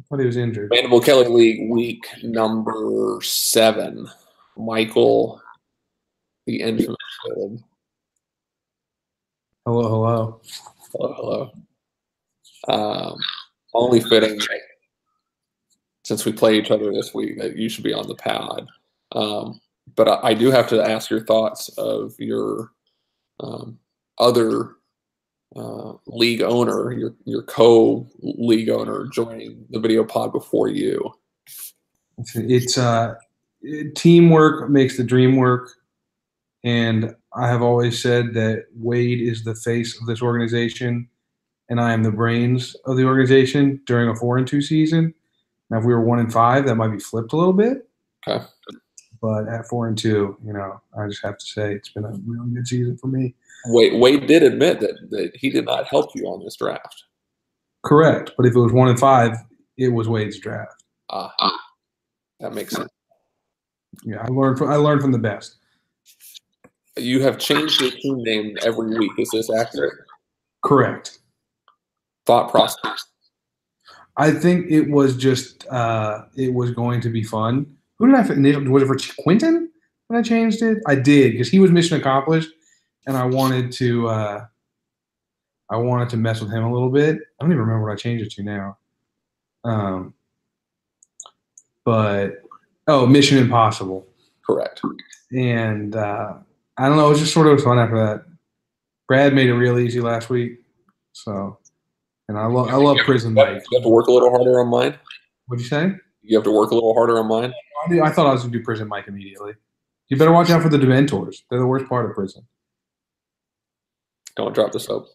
thought he was injured. Mandible Kelly League, week number 7. Michael, the infamous Caleb. Hello, hello. Hello, hello. Only fitting, since we play each other this week, that you should be on the pod. But I do have to ask your thoughts of your other league owner, your co-league owner joining the video pod before you. It's teamwork makes the dream work, and I have always said that Wade is the face of this organization, and I am the brains of the organization during a 4-2 season. Now, if we were 1-5, that might be flipped a little bit. Okay. But at 4-2, I just have to say it's been a really good season for me. Wade did admit that he did not help you on this draft. Correct, but if it was 1-5, it was Wade's draft. That makes sense. Yeah, I learned from the best. You have changed your team name every week. Is this accurate? Correct. Thought process. I think it was just it was going to be fun. Who did I? Was it for Quentin when I changed it? I did, because he was mission accomplished, and I wanted to mess with him a little bit. I don't even remember what I changed it to now. But Mission Impossible. Correct. And I don't know. It was just sort of fun after that. Brad made it real easy last week, so. And I love Prison Mike. You have to work a little harder on mine? What'd you say? You have to work a little harder on mine? I thought I was going to do Prison Mike immediately. You better watch out for the Dementors. They're the worst part of prison. Don't drop the soap.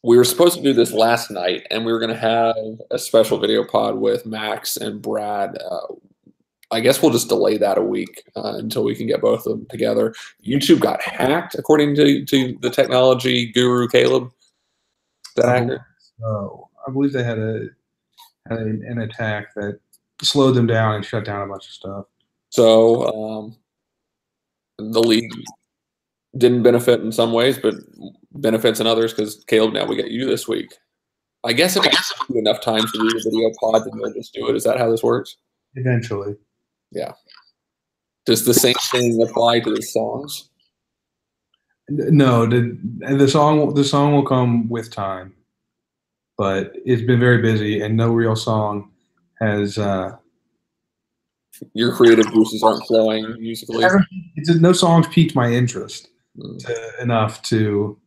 We were supposed to do this last night, and we were going to have a special video pod with Max and Brad. I guess we'll just delay that a week until we can get both of them together. YouTube got hacked, according to the technology guru Caleb. Is that accurate? No, I believe they had an attack that slowed them down and shut down a bunch of stuff. So the league didn't benefit in some ways, but benefits in others, because Caleb, now we get you this week. I guess if I give you enough time to do the video pod, then you'll just do it. Is that how this works? Eventually. Yeah. Does the same thing apply to the songs? No, the song will come with time, but it's been very busy, and no real song has. Your creative juices aren't flowing musically. No songs piqued my interest enough to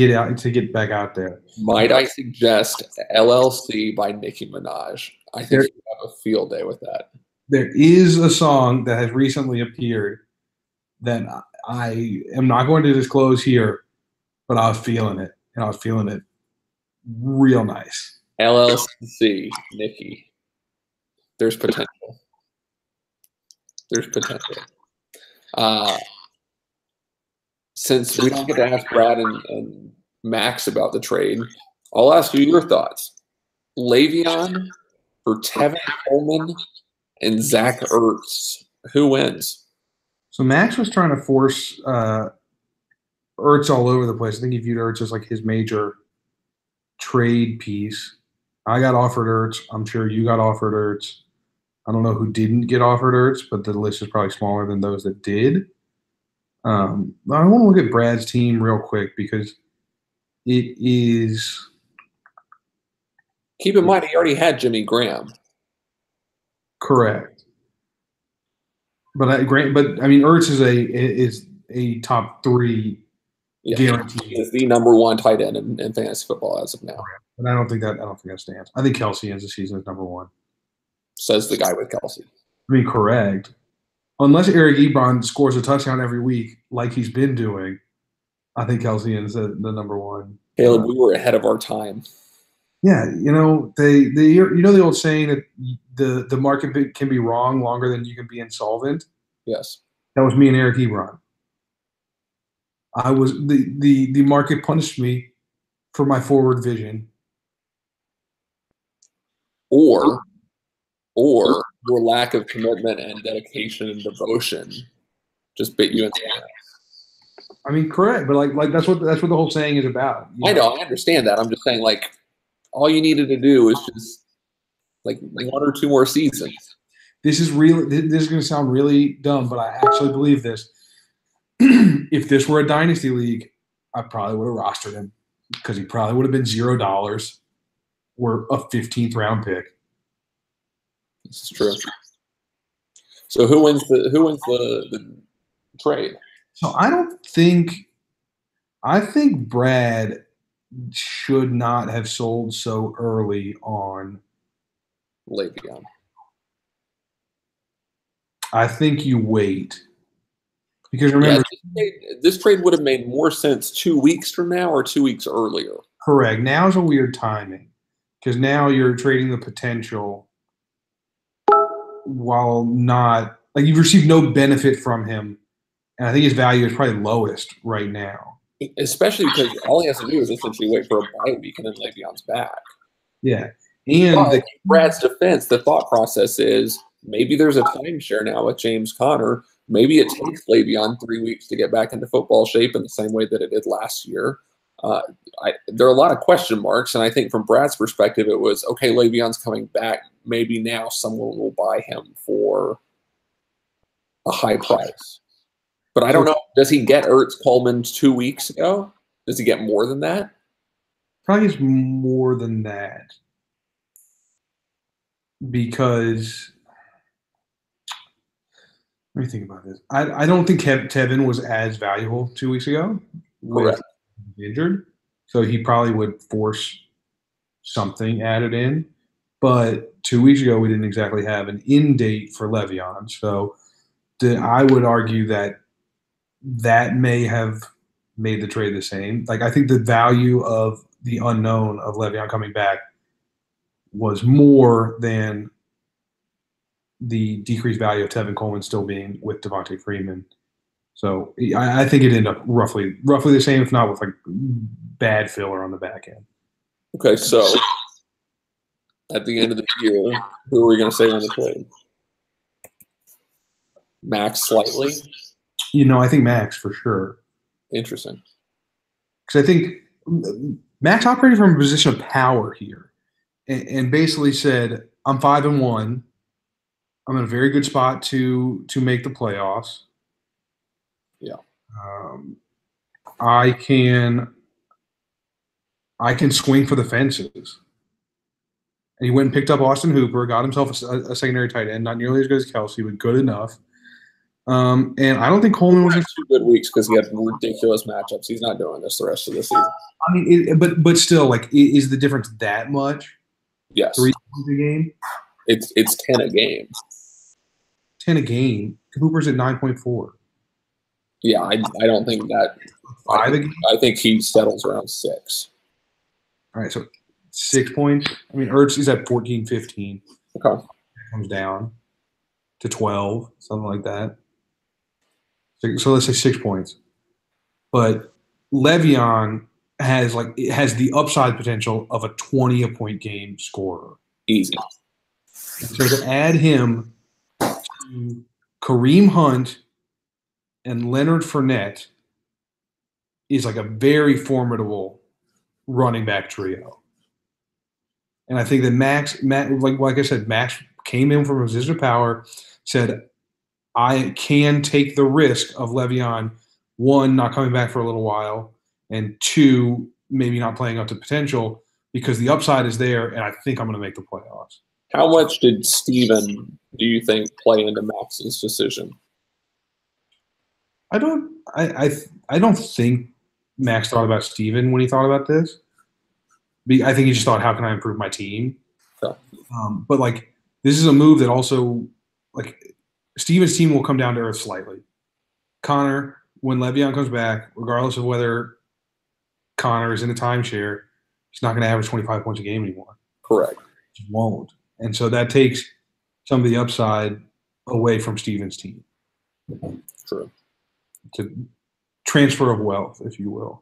get back out there. Might I suggest LLC by Nicki Minaj? I think you have a field day with that. There is a song that has recently appeared that I am not going to disclose here, but I was feeling it, and I was feeling it real nice. LLC, Nicki. There's potential. There's potential. Since we don't get to ask Brad and Max about the trade, I'll ask you your thoughts. Le'Veon for Tevin Coleman and Zach Ertz. Who wins? So Max was trying to force Ertz all over the place. I think he viewed Ertz as like his major trade piece. I got offered Ertz. I'm sure you got offered Ertz. I don't know who didn't get offered Ertz, but the list is probably smaller than those that did. I want to look at Brad's team real quick, because it is. Keep in mind, he already had Jimmy Graham. Correct. But Ertz is a top 3 guarantee. He's the #1 tight end in fantasy football as of now. But I don't think that stands. I think Kelsey ends the season as #1. Says the guy with Kelsey. I mean, correct. Unless Eric Ebron scores a touchdown every week, like he's been doing, I think Kelsey ends the #1. Caleb, we were ahead of our time. Yeah, the old saying that the market can be wrong longer than you can be insolvent. Yes, that was me and Eric Ebron. I was the market punished me for my forward vision, or your lack of commitment and dedication and devotion just bit you in the ass. I mean, correct, but like that's what the whole saying is about. I know, I understand that. I'm just saying, like, all you needed to do is just like 1 or 2 more seasons. This is real. This is going to sound really dumb, but I actually believe this. If this were a dynasty league, I probably would have rostered him because he probably would have been $0 or a 15th round pick. This is true. So who wins the trade? So I think Brad should not have sold so early on Le'Veon. I think you wait. Because remember, this trade would have made more sense 2 weeks from now or 2 weeks earlier. Correct. Now is a weird timing because now you're trading the potential while not like you've received no benefit from him, and I think his value is probably lowest right now. Especially because all he has to do is essentially wait for a bye week and then Le'Veon's back. Yeah, and Brad's defense, the thought process is maybe there's a timeshare now with James Conner. Maybe it takes Le'Veon 3 weeks to get back into football shape in the same way that it did last year. There are a lot of question marks, and I think from Brad's perspective, it was, okay, Le'Veon's coming back. Maybe now someone will buy him for a high price. But I don't know. Does he get Ertz Coleman 2 weeks ago? Does he get more than that? Probably gets more than that because let me think about this. I don't think Tevin was as valuable 2 weeks ago. Correct. Injured, so he probably would force something added in. But 2 weeks ago, we didn't exactly have an in date for Le'Veon, so I would argue that may have made the trade the same. Like I think the value of the unknown of Le'Veon coming back was more than the decreased value of Tevin Coleman still being with Devontae Freeman. So I think it ended up roughly the same, if not with like bad filler on the back end. Okay, so at the end of the year, who are we going to say on the trade? Max slightly? I think Max for sure. Interesting. Because I think Max operated from a position of power here and basically said, I'm 5-1. I'm in a very good spot to make the playoffs. Yeah. I can swing for the fences. And he went and picked up Austin Hooper, got himself a secondary tight end, not nearly as good as Kelsey, but good enough. And I don't think Coleman was 2 good weeks because he had ridiculous matchups. He's not doing this the rest of the season. I mean, but still, like, is the difference that much? Yes. 3 points a game? It's 10 a game. 10 a game. Hooper's at 9.4. Yeah, I don't think that. 5 a game? I think he settles around 6. All right, so 6 points. I mean, Ertz is at 14, 15. Okay. It comes down to 12, something like that. So let's say 6 points. But Le'Veon has the upside potential of a 20-point game scorer. Easy. So to add him to Kareem Hunt and Leonard Fournette is like a very formidable running back trio. And I think that Max, like I said, Max came in from a position of power, said, I can take the risk of Le'Veon, 1, not coming back for a little while, and 2, maybe not playing up to potential because the upside is there, and I think I'm going to make the playoffs. How much did Steven, do you think, play into Max's decision? I don't think Max thought about Steven when he thought about this. I think he just thought, how can I improve my team? Okay. But like, this is a move that also, like, Steven's team will come down to earth slightly. Connor, when Le'Veon comes back, regardless of whether Connor is in a timeshare, he's not going to average 25 points a game anymore. Correct. He won't. And so that takes some of the upside away from Steven's team. True. To transfer of wealth, if you will.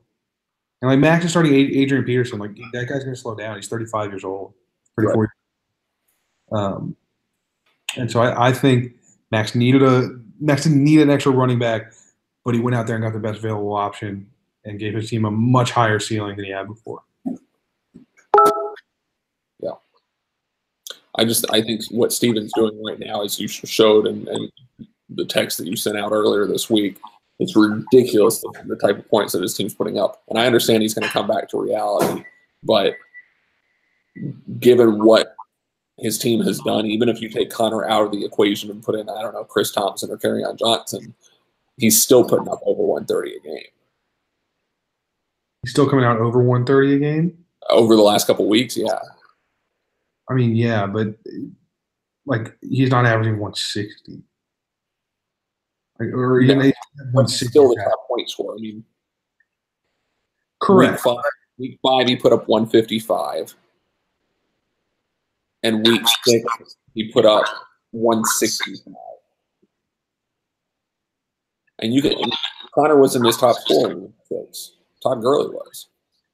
And like Max is starting Adrian Peterson, like that guy's going to slow down. He's 35 years old, 34. Right. And so I think Max didn't need an extra running back, but he went out there and got the best available option and gave his team a much higher ceiling than he had before. Yeah. I think what Steven's doing right now, as you showed and the text that you sent out earlier this week, it's ridiculous the type of points that his team's putting up. And I understand he's going to come back to reality, but given what his team has done, even if you take Connor out of the equation and put in, I don't know, Chris Thompson or Kerryon Johnson, he's still putting up over 130 a game. He's still coming out over 130 a game? Over the last couple of weeks, yeah. I mean, yeah, but like he's not averaging 160. Or yeah. 160. Still the top point scorer. I mean, correct. Week 5, he put up 155. And week 6, he put up 165. And Connor was in his top scorer in week 6. Todd Gurley was.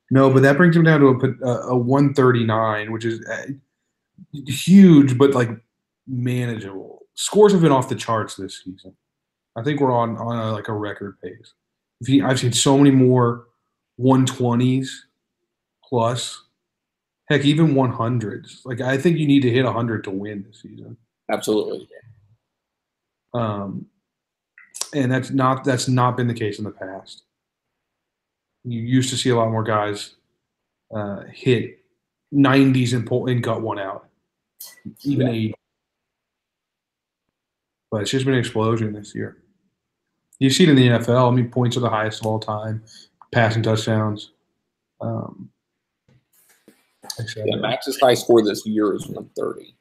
No, but that brings him down to a 139, which is huge, but like manageable. Scores have been off the charts this season. I think we're on a record pace. I've seen so many more 120s plus. Heck, even 100s. Like I think you need to hit 100 to win this season. Absolutely. And that's not been the case in the past. You used to see a lot more guys hit 90s and gut one out, even 80. But it's just been an explosion this year. You see it in the NFL. I mean, points are the highest of all time, passing touchdowns. Max's high score this year is 130,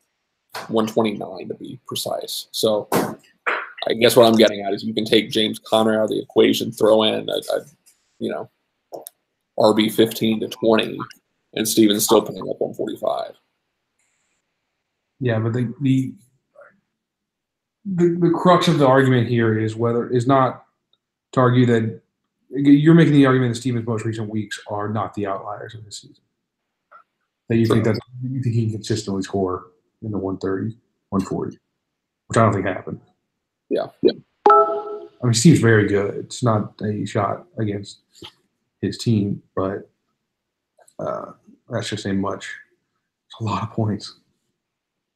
129 to be precise. So I guess what I'm getting at is you can take James Conner out of the equation, throw in a RB 15 to 20, and Steven's still putting up 145. Yeah, but the crux of the argument here is not to argue that you're making the argument that Steven's most recent weeks are not the outliers of this season. That you think he can consistently score in the 130, 140, which I don't think happened. Yeah. I mean, Steve's very good. It's not a shot against his team, but that's just saying much. It's a lot of points.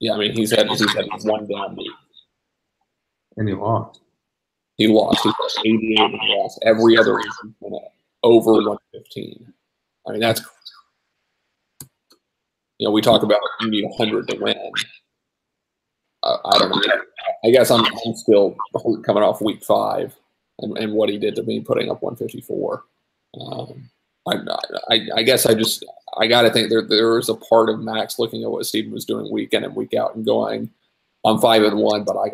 Yeah, I mean, he's had one down week. And he lost. He lost. He lost 88 and lost every other week over 115. I mean, that's we talk about you need 100 to win. I don't know. I guess I'm still coming off week 5 and what he did to me, putting up 154. I guess I got to think there is a part of Max looking at what Steven was doing week in and week out and going, I'm 5-1, but I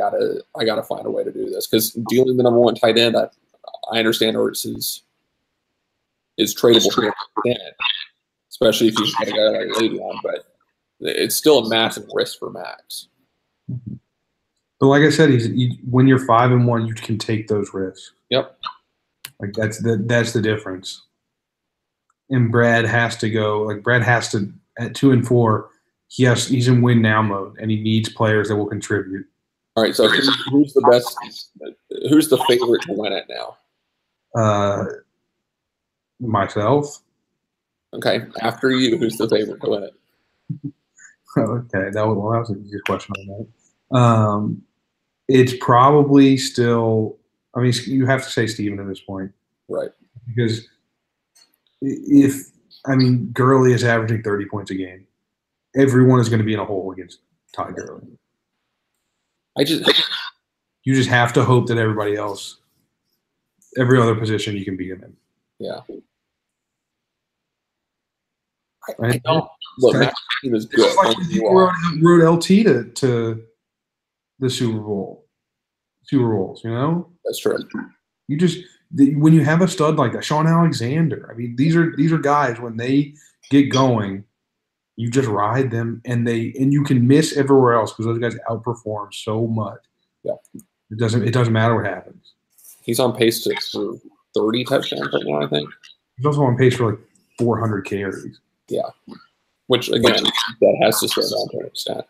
gotta find a way to do this, because dealing the number 1 tight end, I understand Ertz is tradable for especially if you've got a guy like Le'Veon, but it's still a massive risk for Max. But like I said, when you're 5-1, you can take those risks. Yep. Like that's the difference. And Brad has to at 2-4. He's in win now mode, and he needs players that will contribute. All right. So who's the best? Who's the favorite to win it now? Myself. Okay. After you, who's the favorite to win it? Okay, that was an easy question on that. It's probably still. I mean, you have to say Steven at this point, right? Because Gurley is averaging 30 points a game. Everyone is going to be in a hole against Todd Gurley. You just have to hope that every other position you can beat him in. Yeah. I don't look. Max is good. Like rode LT to the Super Bowls. That's true. You just when you have a stud like that, Sean Alexander. I mean, these are guys when they get going, you just ride them, and you can miss everywhere else because those guys outperform so much. Yeah, it doesn't matter what happens. He's on pace for 30 touchdowns right now, I think. He's also on pace for like 400 carries. Yeah, which again, that has to slow down to an extent.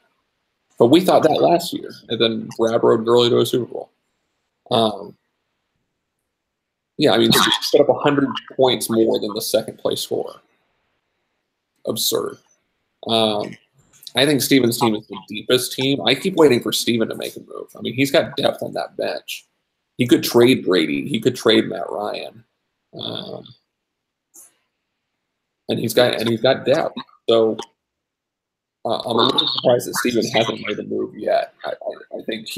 But we thought that last year, and then Brad rode Gurley to a Super Bowl. Yeah, I mean, he put up 100 points more than the second place scorer. Absurd. I think Steven's team is the deepest team. I keep waiting for Steven to make a move. I mean, he's got depth on that bench. He could trade Brady. He could trade Matt Ryan, and he's got depth. So I'm a little surprised that Steven hasn't made a move yet. I think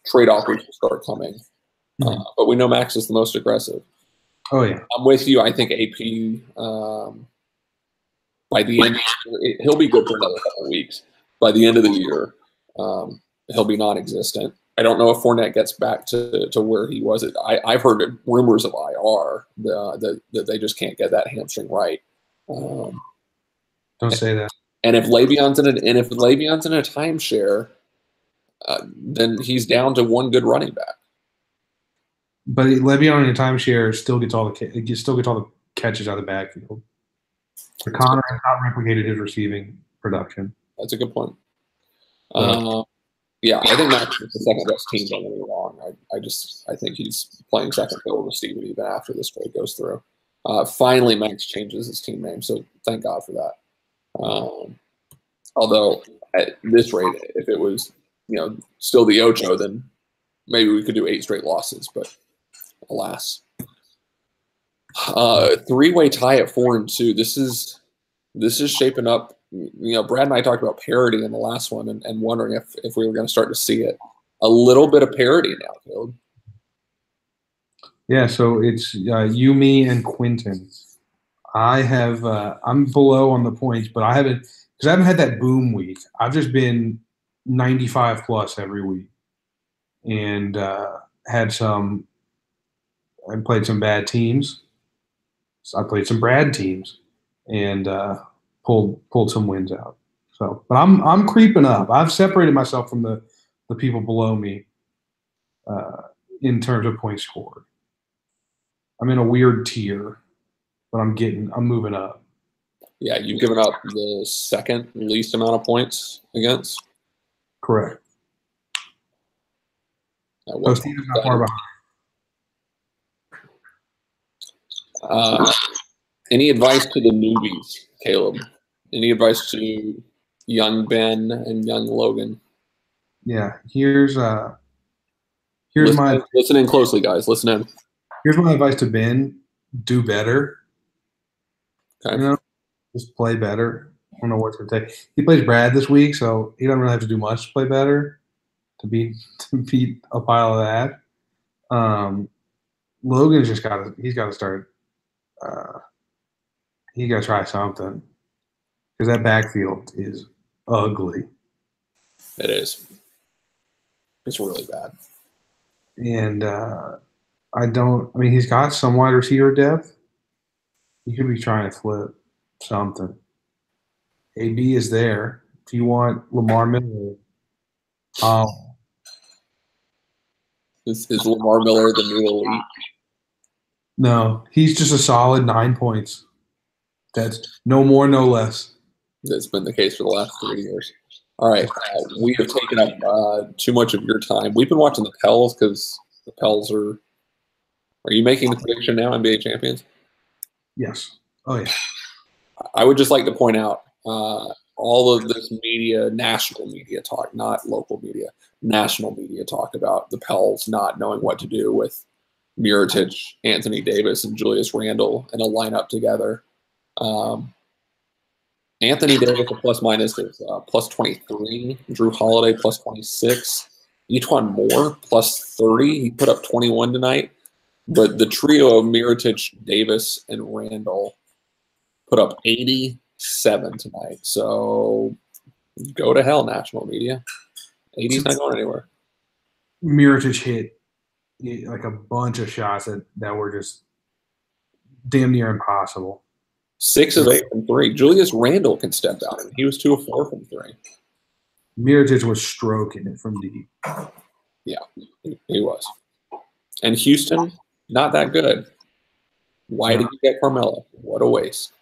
trade offers will start coming, but we know Max is the most aggressive. Oh yeah, I'm with you. I think AP by the end, he'll be good for another couple of weeks. By the end of the year, he'll be non-existent. I don't know if Fournette gets back to where he was. I've heard rumors of IR that they just can't get that hamstring right. Don't say that. And if Le'Veon's in a timeshare, then he's down to one good running back. But Le'Veon in a timeshare still gets all the catches out of the backfield. Connor has not replicated his receiving production. That's a good point. Yeah, I think Max is the second best team. Don't get me wrong. I think he's playing second fiddle with Steven even after this trade goes through. Finally, Max changes his team name, so thank God for that. Although at this rate, if it was still the Ocho, then maybe we could do 8 straight losses. But alas, three-way tie at 4-2. This is shaping up. Brad and I talked about parity in the last one, and wondering if we were going to start to see it. A little bit of parity now, Caleb. Yeah, so it's you, me, and Quentin. I'm below on the points, but I haven't had that boom week. I've just been 95 plus every week, and played some bad teams. So I played some Brad teams, and pulled some wins out. So, but I'm creeping up. I've separated myself from the people below me in terms of points scored. I'm in a weird tier, but I'm moving up. Yeah, you've given up the second least amount of points against. Correct. So Steven's not far behind. Any advice to the newbies, Caleb? Any advice to young Ben and young Logan? Yeah, here's listen in closely, guys. Listen in. Here's my advice to Ben: do better. Okay. Just play better. I don't know what it's going to take. He plays Brad this week, so he doesn't really have to do much to play better to beat a pile of that. Logan's he's got to start. He got to try something because that backfield is ugly. It is. It's really bad. And he's got some wide receiver depth. He could be trying to flip something. AB is there. If you want Lamar Miller, is Lamar Miller the new elite? No, he's just a solid 9 points. That's no more, no less. That's been the case for the last 3 years. All right, we have taken up too much of your time. We've been watching the Pels because the Pels are. Are you making the prediction now, NBA champions? Yes. Oh yeah. I would just like to point out all of this media, national media talk, not local media, national media talk about the Pels not knowing what to do with Mirotic, Anthony Davis, and Julius Randle in a lineup together. Anthony Davis, a plus minus, is plus 23. Drew Holiday, plus 26. Etuan Moore, plus 30. He put up 21 tonight. But the trio of Mirotic, Davis, and Randle put up 87 tonight. So go to hell, national media. 80's not going anywhere. Mirotic hit like a bunch of shots that were just damn near impossible. 6 of 8 from 3. Julius Randle can step out. He was 2 of 4 from 3. Mirotic was stroking it from deep. Yeah, he was. And Houston, not that good. Why did you get Carmelo? What a waste.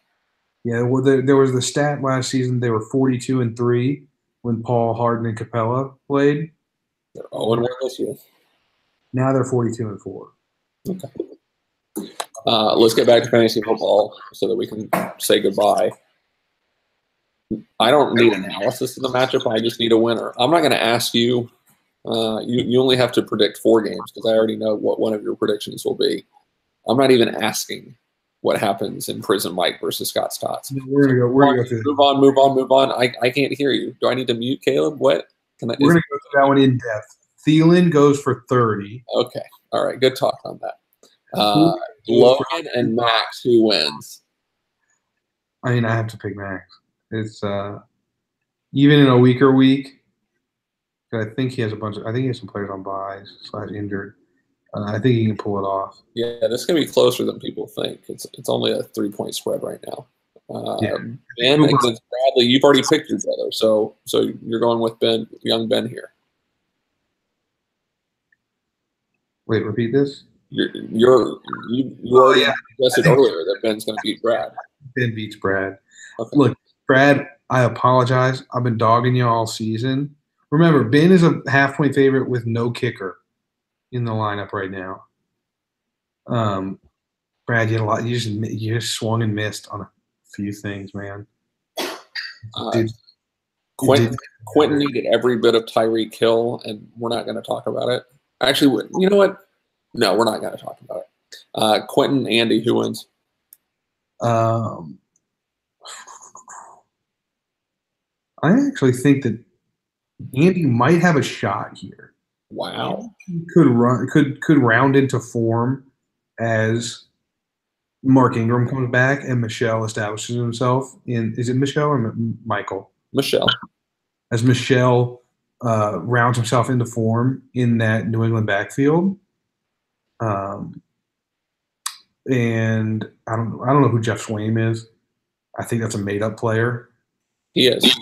Yeah, well, there was the stat last season. They were 42-3 when Paul, Harden, and Capella played. They're 0-1 this year. Now they're 42-4. Okay. Let's get back to fantasy football so that we can say goodbye. I don't need analysis of the matchup. I just need a winner. I'm not going to ask you. You only have to predict 4 games because I already know what one of your predictions will be. I'm not even asking what happens in Prison Mike versus Scott Stotts. We're gonna go through Move on. I can't hear you. Do I need to mute Caleb? What? We're gonna go through that one in depth. Thielen goes for 30. Okay. All right. Good talk on that. Logan and Max, who wins? I mean, I have to pick Max. It's even in a weaker week. I think he has some players on buys / injured. I think he can pull it off. Yeah, this is gonna be closer than people think. It's only a 3-point spread right now. Ben against Bradley. You've already picked your brother, so you're going with Ben, young Ben here. Wait, repeat this. You already suggested earlier that Ben's going to beat Brad. Ben beats Brad. Okay. Look, Brad, I apologize. I've been dogging you all season. Remember, Ben is a half-point favorite with no kicker in the lineup right now. Brad, you had a lot. You just swung and missed on a few things, man. Quentin needed every bit of Tyreek Hill, and we're not going to talk about it. Actually, you know what? No, we're not going to talk about it. Quentin, Andy, who wins? I actually think that Andy might have a shot here. Wow. He could round into form as Mark Ingram comes back and Michelle establishes himself in. Is it Michelle or Michael? Michelle. As Michelle rounds himself into form in that New England backfield. And I don't know who Jeff Swaim is. I think that's a made-up player. He is.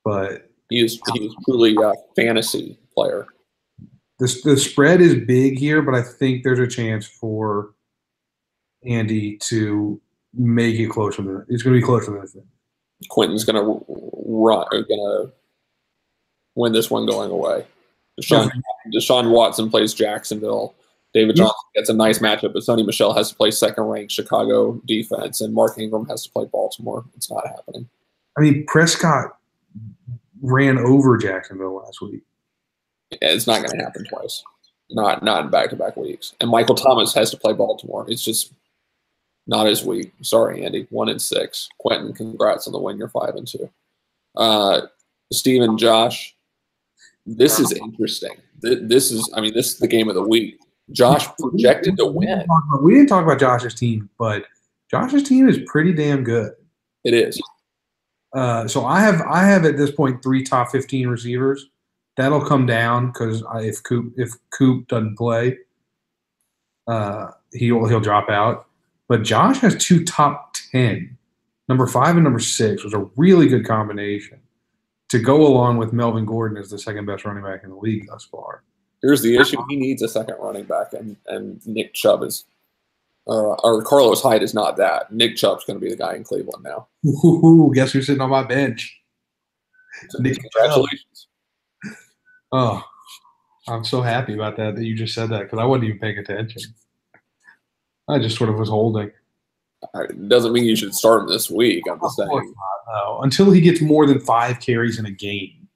But he is truly a fantasy player. The spread is big here, but I think there's a chance for Andy to make it closer than it's going to be closer than this. Quentin's going to win this one going away. Deshaun Watson plays Jacksonville. David Johnson gets a nice matchup, but Sonny Michel has to play second-ranked Chicago defense, and Mark Ingram has to play Baltimore. It's not happening. I mean, Prescott ran over Jacksonville last week. It's not going to happen twice. Not in back-to-back weeks. And Michael Thomas has to play Baltimore. It's just not his week. Sorry, Andy. 1-6. Quentin, congrats on the win. You're 5-2. Steven, Josh, this is interesting. This is the game of the week. Josh projected to win. We didn't talk about Josh's team, but Josh's team is pretty damn good. It is. So I have at this point 3 top 15 receivers. That'll come down because if Coop doesn't play, he'll drop out. But Josh has 2 top 10, number 5 and number 6, was a really good combination to go along with Melvin Gordon as the second best running back in the league thus far. Here's the issue: he needs a second running back, and Nick Chubb is, or Carlos Hyde is not that. Nick Chubb's going to be the guy in Cleveland now. Ooh, guess who's sitting on my bench? Nick, congratulations. Oh, I'm so happy about that you just said that because I wasn't even paying attention. I just sort of was holding. It doesn't mean you should start him this week. I'm just saying. No, until he gets more than 5 carries in a game,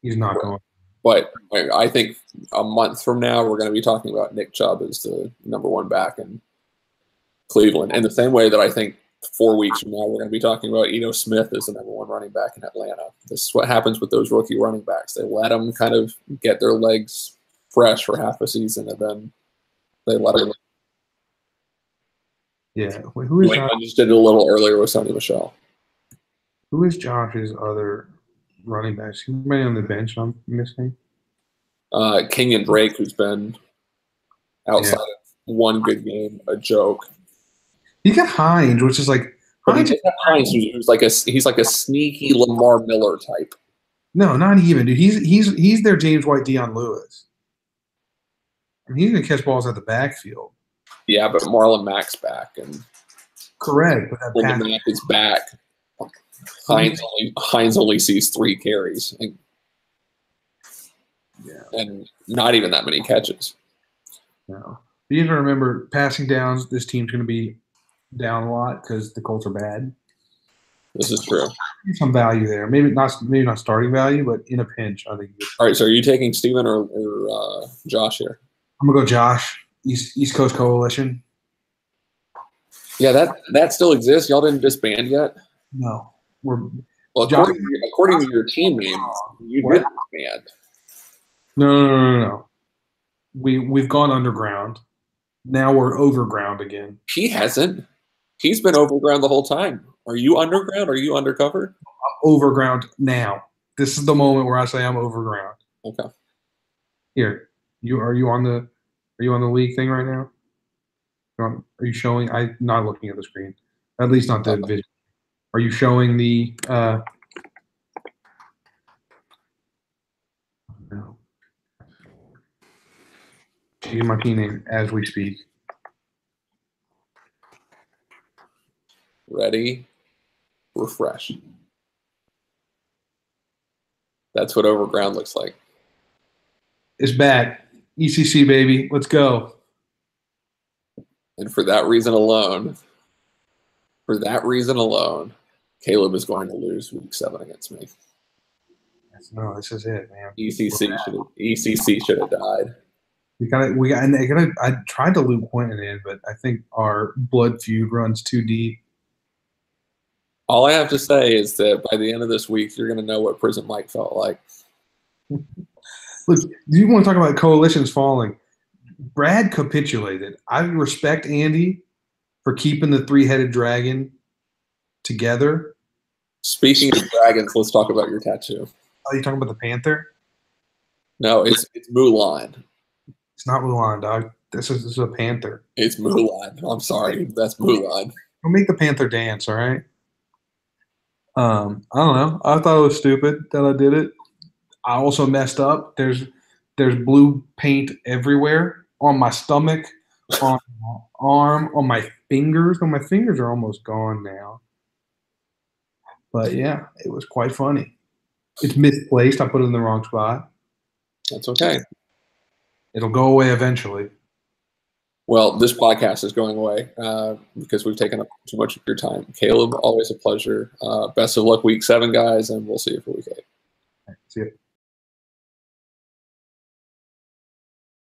he's not going. But I think a month from now, we're going to be talking about Nick Chubb as the number 1 back in Cleveland. In the same way that I think 4 weeks from now, we're going to be talking about Eno Smith as the number 1 running back in Atlanta. This is what happens with those rookie running backs. They let them kind of get their legs fresh for half a season, and then they let them. Yeah. Wait, who is I just did it a little earlier with Sonny Michel. Who is Josh's other running backs? Anybody on the bench I'm missing? Kenyon Drake, who's been outside of one good game, a joke. You got Hines, which is like Hines who's like a sneaky Lamar Miller type. No, not even, dude. He's their James White, Deion Lewis. I mean, he's gonna catch balls at the backfield. Yeah, but Marlon Mack's back, and correct. But when Mack is back, Hines only sees 3 carries, and not even that many catches. No. you have to remember, passing downs, this team's going to be down a lot because the Colts are bad. This is true. Some value there. Maybe not starting value, but in a pinch, I think. All right, so are you taking Steven or Josh here? I'm going to go Josh, East Coast Coalition. Yeah, that still exists. Y'all didn't disband yet? No. Well, according to your team name, you did disband. No. We've gone underground. Now we're overground again. He hasn't. He's been overground the whole time. Are you underground? Are you undercover? I'm overground now. This is the moment where I say I'm overground. Okay. Here, are you on the league thing right now? Are you showing? I'm not looking at the screen. At least not the vision. Are you showing the? No. Changing my team name as we speak. Ready, refresh. That's what overground looks like. It's back. ECC, baby. Let's go. And for that reason alone, Caleb is going to lose week 7 against me. No, this is it, man. ECC should have died. I tried to loop Quentin in, but I think our blood feud runs too deep. All I have to say is that by the end of this week, you're going to know what Prison Mike felt like. Look, you want to talk about coalitions falling? Brad capitulated. I respect Andy for keeping the 3-headed dragon together. Speaking of dragons, let's talk about your tattoo. Are you talking about the panther? No, it's Mulan. It's not Mulan, dog. This is a panther. It's Mulan. I'm sorry, that's Mulan. Don't make the panther dance, all right? I don't know. I thought it was stupid that I did it. I also messed up. There's blue paint everywhere on my stomach, on my arm, on my fingers. My fingers are almost gone now. But yeah, it was quite funny. It's misplaced. I put it in the wrong spot. That's okay. It'll go away eventually. Well, this podcast is going away because we've taken up too much of your time. Caleb, always a pleasure. Best of luck week 7, guys, and we'll see you for week 8. See you.